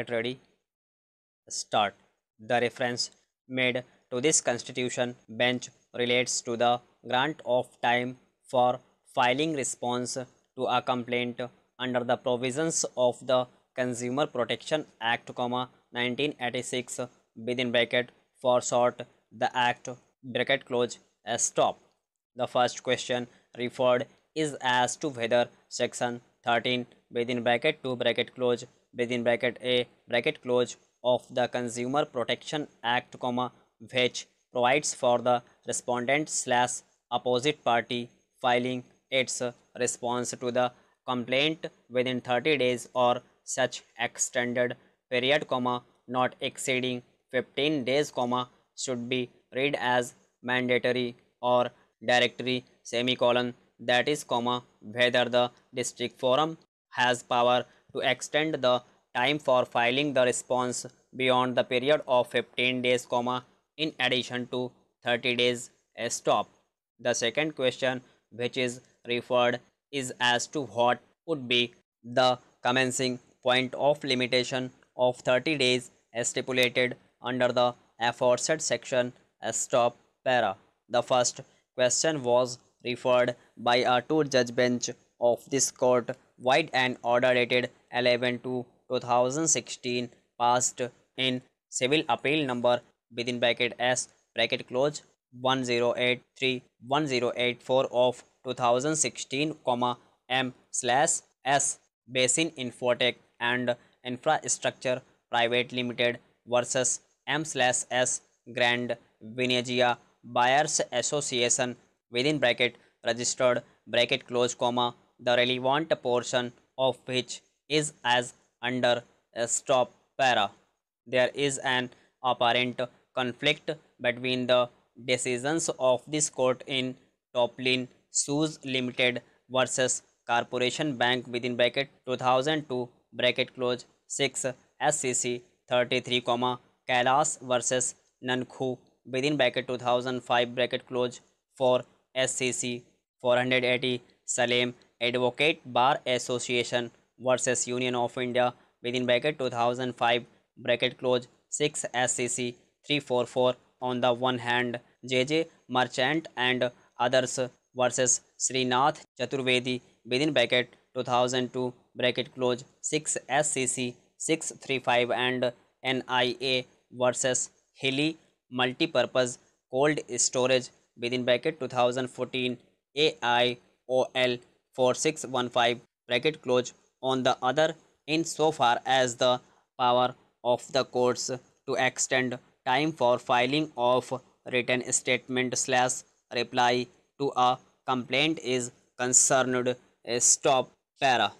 Get ready, start. The reference made to this constitution bench relates to the grant of time for filing response to a complaint under the provisions of the Consumer Protection Act, 1986 within bracket for short the act bracket close as stop. The first question referred is as to whether section 13 within bracket 2 bracket close within bracket a bracket close of the Consumer Protection Act, which provides for the respondent slash opposite party filing its response to the complaint within 30 days or such extended period, not exceeding 15 days, should be read as mandatory or directory semicolon, that is, whether the district forum has power to extend the time for filing the response beyond the period of 15 days, in addition to 30 days a stop. The second question which is referred is as to what would be the commencing point of limitation of 30 days as stipulated under the aforesaid section as stop para. The first question was referred by a two-judge bench of this court wide and order dated 11/2/2016 passed in civil appeal number within bracket S bracket close 1083 1084 of 2016, M slash S Basin Infotech and Infrastructure Private Limited versus M slash S Grand Venegia Buyers Association within bracket registered bracket close, the relevant portion of which is as under a stop para. There is an apparent conflict between the decisions of this court in Toplin Shoes Limited versus Corporation Bank within bracket 2002 bracket close 6 SCC 33, Kailas versus Nankhu within bracket 2005 bracket close 4 SCC 480, Salem Advocate Bar Association versus Union of India within bracket 2005 bracket close 6 SCC 344. On the one hand, JJ Merchant and others versus Srinath Chaturvedi within bracket 2002 bracket close 6 SCC 635 and NIA versus Hilly Multipurpose Cold Storage within bracket 2014 AIOL 4615 bracket close. On the other, insofar as the power of the courts to extend time for filing of written statement slash reply to a complaint is concerned, stop para.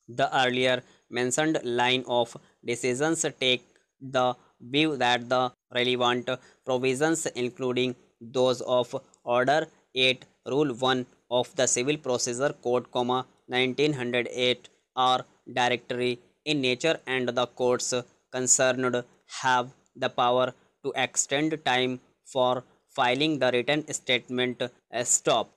The earlier mentioned line of decisions take the view that the relevant provisions, including those of Order 8, Rule 1 of the Civil Procedure Code, 1908, are directory in nature and the courts concerned have the power to extend time for filing the written statement. Stop.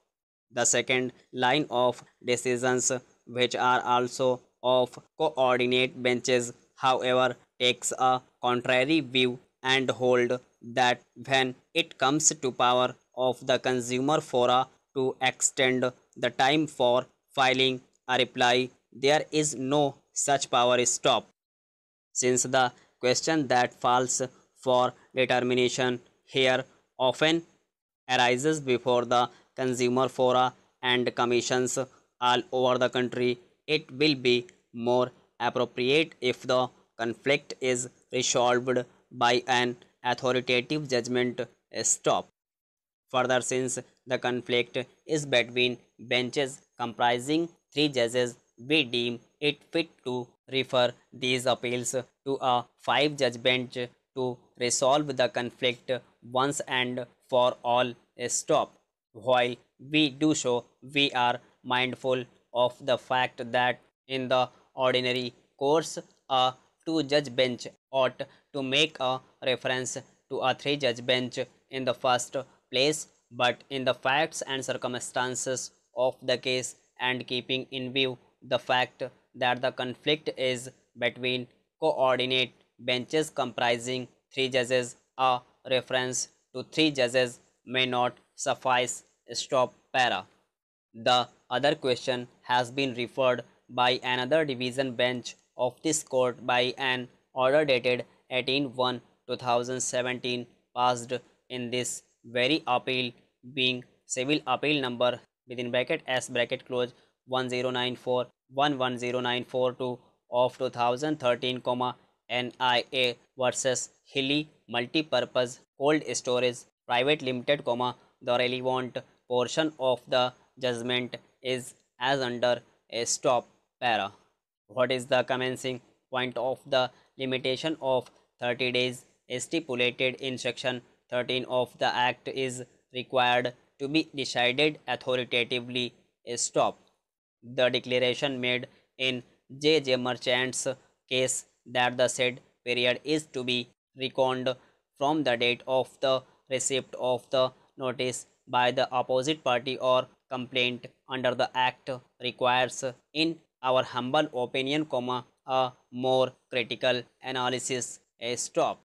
The second line of decisions, which are also of coordinate benches, however, takes a contrary view and hold that when it comes to power of the consumer fora to extend the time for filing a reply, there is no such power. Stop. Since the question that falls for determination here often arises before the consumer fora and commissions all over the country, it will be more appropriate if the conflict is resolved by an authoritative judgment. Stop. Further, since the conflict is between benches comprising three judges, we deem it fit to refer these appeals to a five-judge bench to resolve the conflict once and for all. Stop. While we do so, we are mindful of the fact that in the ordinary course, a two-judge bench ought to make a reference to a three-judge bench in the first place, but in the facts and circumstances of the case and keeping in view the fact that the conflict is between coordinate benches comprising 3 judges. A reference to 3 judges may not suffice. Stop para. The other question has been referred by another division bench of this court by an order dated 18/1/2017 passed in this very appeal, being civil appeal number within bracket S bracket close 1094 110942 of 2013, NIA versus Hilly Multipurpose Cold Storage Private Limited, the relevant portion of the judgment is as under. A stop para. What is the commencing point of the limitation of 30 days stipulated in section 13 of the act is required to be decided authoritatively. A stop. The declaration made in J. J. Merchant's case that the said period is to be reckoned from the date of the receipt of the notice by the opposite party or complaint under the act requires, in our humble opinion, a more critical analysis. A stop.